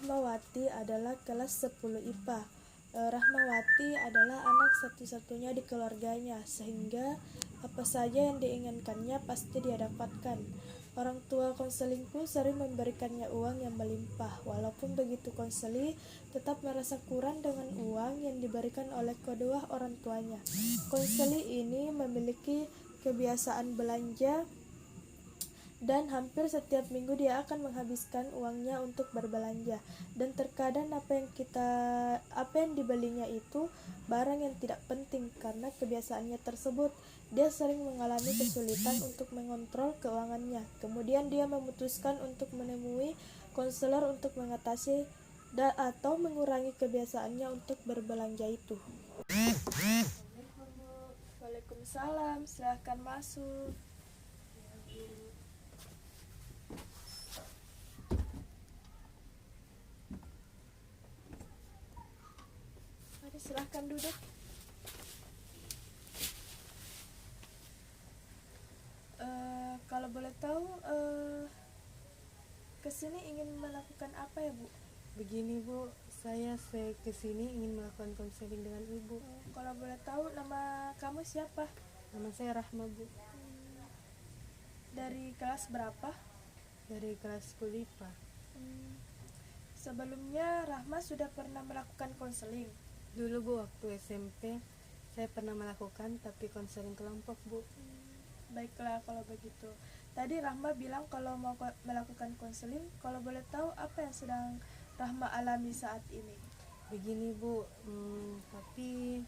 Rahmawati adalah kelas 10 IPA. Rahmawati adalah anak satu-satunya di keluarganya, sehingga apa saja yang diinginkannya pasti dia dapatkan. Orang tua konselingku sering memberikannya uang yang melimpah. Walaupun begitu, konseli tetap merasa kurang dengan uang yang diberikan oleh kedua orang tuanya. Konseli ini memiliki kebiasaan belanja dan hampir setiap minggu dia akan menghabiskan uangnya untuk berbelanja, dan terkadang apa yang dibelinya itu barang yang tidak penting. Karena kebiasaannya tersebut, dia sering mengalami kesulitan untuk mengontrol keuangannya. Kemudian dia memutuskan untuk menemui konselor untuk mengatasi atau mengurangi kebiasaannya untuk berbelanja itu. Waalaikumsalam, silahkan masuk. Silahkan duduk. Kalau boleh tahu, kesini ingin melakukan apa ya, Bu? Begini Bu, saya kesini ingin melakukan konseling dengan Ibu. Kalau boleh tahu, nama kamu siapa? Nama saya Rahma Bu. Dari kelas berapa? Dari kelas kuliah. Sebelumnya Rahma sudah pernah melakukan konseling? Dulu Bu, waktu SMP saya pernah melakukan, tapi konseling kelompok Bu. Baiklah kalau begitu. Tadi Rahma bilang kalau mau melakukan konseling. Kalau boleh tahu, apa yang sedang Rahma alami saat ini? Begini Bu, tapi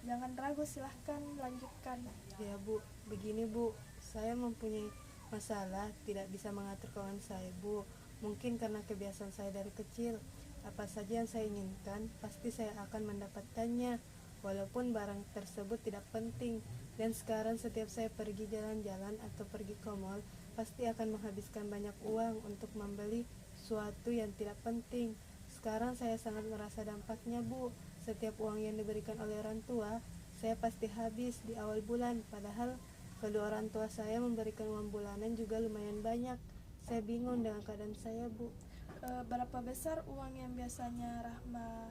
jangan ragu, silahkan lanjutkan. ya Bu, begini Bu, saya mempunyai masalah tidak bisa mengatur keuangan saya Bu. Mungkin karena kebiasaan saya dari kecil, apa saja yang saya inginkan pasti saya akan mendapatkannya, walaupun barang tersebut tidak penting. Dan sekarang setiap saya pergi jalan-jalan atau pergi ke mall, pasti akan menghabiskan banyak uang untuk membeli sesuatu yang tidak penting. Sekarang saya sangat merasa dampaknya Bu. Setiap uang yang diberikan oleh orang tua, saya pasti habis di awal bulan, padahal kedua orang tua saya memberikan uang bulanan juga lumayan banyak. Saya bingung dengan keadaan saya Bu. Berapa besar uang yang biasanya Rahma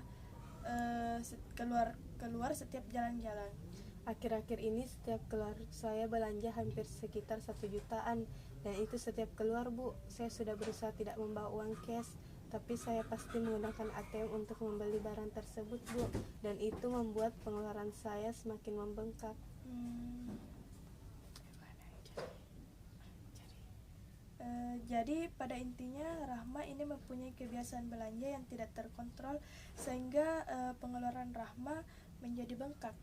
keluar setiap jalan-jalan? Akhir-akhir ini setiap keluar saya belanja hampir sekitar 1 jutaan, dan itu setiap keluar Bu. Saya sudah berusaha tidak membawa uang cash, tapi saya pasti menggunakan ATM untuk membeli barang tersebut Bu, dan itu membuat pengeluaran saya semakin membengkak. Jadi pada intinya Rahma ini mempunyai kebiasaan belanja yang tidak terkontrol, sehingga pengeluaran Rahma menjadi bengkak.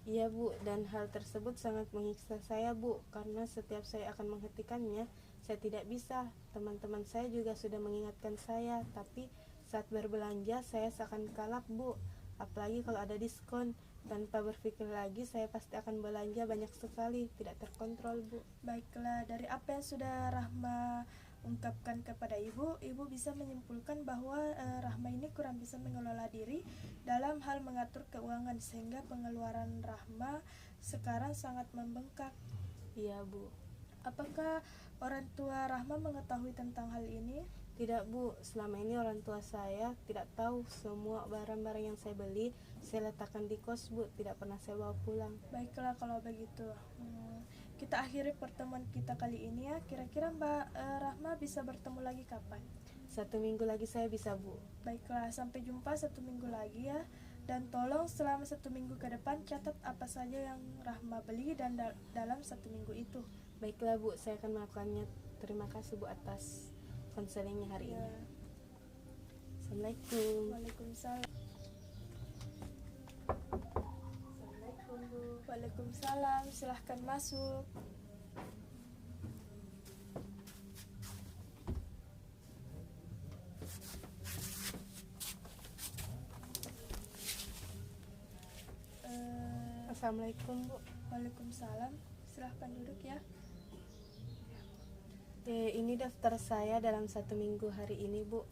Iya Bu, dan hal tersebut sangat menyiksa saya Bu, karena setiap saya akan menghentikannya, saya tidak bisa. Teman-teman saya juga sudah mengingatkan saya, tapi saat berbelanja saya seakan kalap Bu, apalagi kalau ada diskon. Tanpa berpikir lagi, saya pasti akan belanja banyak sekali, tidak terkontrol Bu. Baiklah, dari apa yang sudah Rahma ungkapkan kepada Ibu bisa menyimpulkan bahwa Rahma ini kurang bisa mengelola diri dalam hal mengatur keuangan, sehingga pengeluaran Rahma sekarang sangat membengkak. Iya Bu. Apakah orang tua Rahma mengetahui tentang hal ini? Tidak Bu, selama ini orang tua saya tidak tahu. Semua barang-barang yang saya beli saya letakkan di kos Bu, tidak pernah saya bawa pulang. Baiklah kalau begitu, kita akhiri pertemuan kita kali ini ya. Kira-kira Mbak Rahma bisa bertemu lagi kapan? 1 minggu lagi saya bisa Bu. Baiklah, sampai jumpa 1 minggu lagi ya. Dan tolong selama 1 minggu ke depan catat apa saja yang Rahma beli dan dalam 1 minggu itu. Baiklah Bu, saya akan melakukannya. Terima kasih Bu atas konselingnya hari ini. Assalamualaikum. Waalaikumsalam. Waalaikumsalam, silahkan masuk. Assalamualaikum Bu. Waalaikumsalam, silahkan duduk ya. Ini daftar saya dalam 1 minggu hari ini Bu.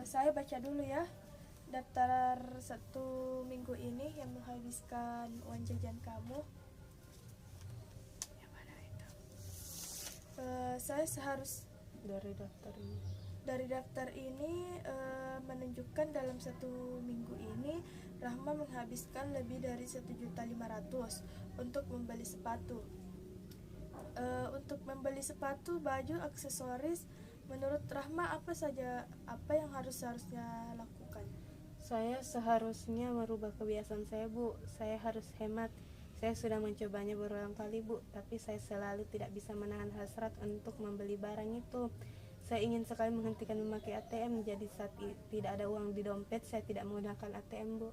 Saya baca dulu ya. Daftar 1 minggu ini yang menghabiskan uang jajan kamu. Saya dari daftar ini? dari daftar ini menunjukkan dalam 1 minggu ini Rahma menghabiskan lebih dari 1.500.000 untuk membeli sepatu. Untuk membeli sepatu, baju, aksesoris, menurut Rahma apa yang seharusnya lakukan? Saya seharusnya merubah kebiasaan saya, Bu. Saya harus hemat. Saya sudah mencobanya berulang kali, Bu, tapi saya selalu tidak bisa menahan hasrat untuk membeli barang itu. Saya ingin sekali menghentikan memakai ATM, jadi saat tidak ada uang di dompet, saya tidak menggunakan ATM, Bu.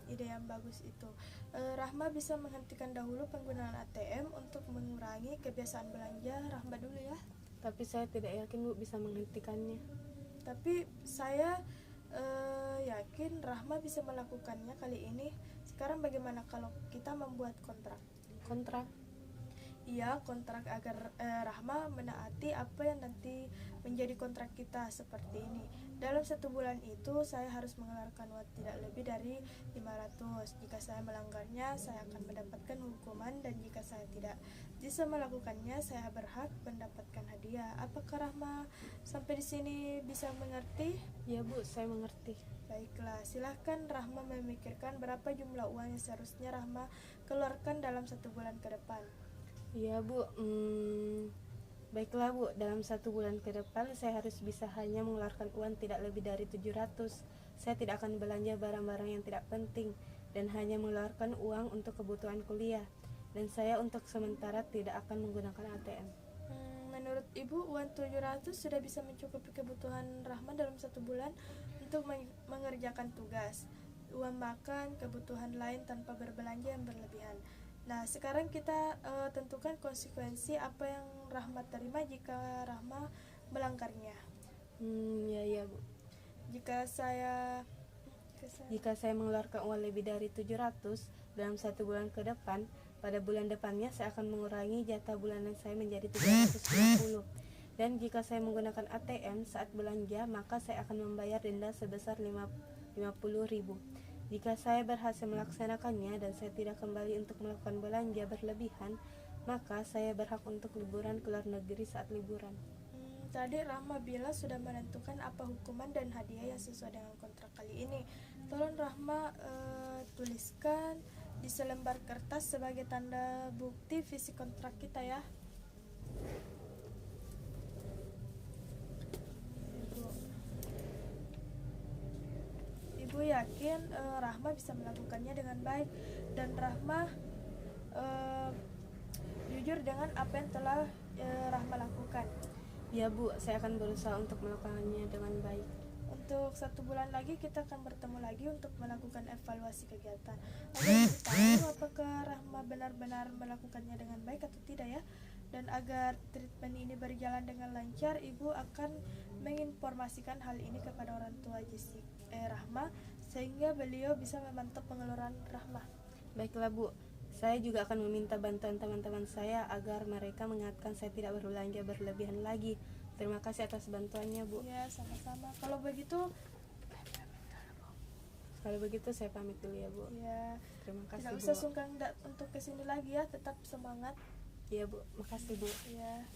Ide yang bagus itu. Rahma bisa menghentikan dahulu penggunaan ATM untuk mengurangi kebiasaan belanja Rahma dulu ya. Tapi saya tidak yakin, Bu, bisa menghentikannya. Tapi saya yakin Rahma bisa melakukannya kali ini. Sekarang bagaimana kalau kita membuat kontrak? Kontrak? Iya, kontrak agar Rahma menaati apa yang nanti menjadi kontrak kita seperti ini. Dalam 1 bulan itu saya harus mengeluarkan uang tidak lebih dari 500. Jika saya melanggarnya, saya akan mendapatkan hukuman, dan jika saya tidak bisa melakukannya, saya berhak mendapatkan hadiah. Apakah Rahma sampai di sini bisa mengerti? Ya, Bu, saya mengerti. Baiklah, silahkan Rahma memikirkan berapa jumlah uang yang seharusnya Rahma keluarkan dalam 1 bulan ke depan. Iya, Bu. Baiklah, Bu, dalam 1 bulan ke depan saya harus bisa hanya mengeluarkan uang tidak lebih dari 700. Saya tidak akan belanja barang-barang yang tidak penting dan hanya mengeluarkan uang untuk kebutuhan kuliah. Dan saya untuk sementara tidak akan menggunakan ATM. Menurut Ibu, uang 700 sudah bisa mencukupi kebutuhan Rahma dalam 1 bulan untuk mengerjakan tugas, uang makan, kebutuhan lain tanpa berbelanja yang berlebihan. Nah, sekarang kita tentukan konsekuensi apa yang Rahma terima jika Rahma melanggarnya. Ya, Bu. Jika saya mengeluarkan uang lebih dari 700 dalam 1 bulan ke depan, pada bulan depannya saya akan mengurangi jatah bulanan saya menjadi 350. Dan jika saya menggunakan ATM saat belanja, maka saya akan membayar denda sebesar 50.000. Jika saya berhasil melaksanakannya dan saya tidak kembali untuk melakukan belanja berlebihan, maka saya berhak untuk liburan ke luar negeri saat liburan. Tadi Rahma bilang sudah menentukan apa hukuman dan hadiah yang sesuai dengan kontrak kali ini. Tolong Rahma tuliskan di selembar kertas sebagai tanda bukti visi kontrak kita ya. Ibu yakin Rahma bisa melakukannya dengan baik, dan Rahma jujur dengan apa yang telah Rahma lakukan. Ya, Bu, saya akan berusaha untuk melakukannya dengan baik. Untuk 1 bulan lagi kita akan bertemu lagi untuk melakukan evaluasi kegiatan. Agar kita tahu apakah Rahma benar-benar melakukannya dengan baik atau tidak ya. Dan agar treatment ini berjalan dengan lancar, Ibu akan menginformasikan hal ini kepada orang tua Rahma, sehingga beliau bisa memantau pengeluaran Rahma. Baiklah, Bu. Saya juga akan meminta bantuan teman-teman saya agar mereka mengingatkan saya tidak berbelanja berlebihan lagi. Terima kasih atas bantuannya, Bu. Ya, sama-sama. Kalau begitu saya pamit dulu ya, Bu. ya, Terima kasih, tidak Bu. usah sungkan untuk kesini lagi ya, tetap semangat. Iya, Bu. Makasih, Bu. Ya.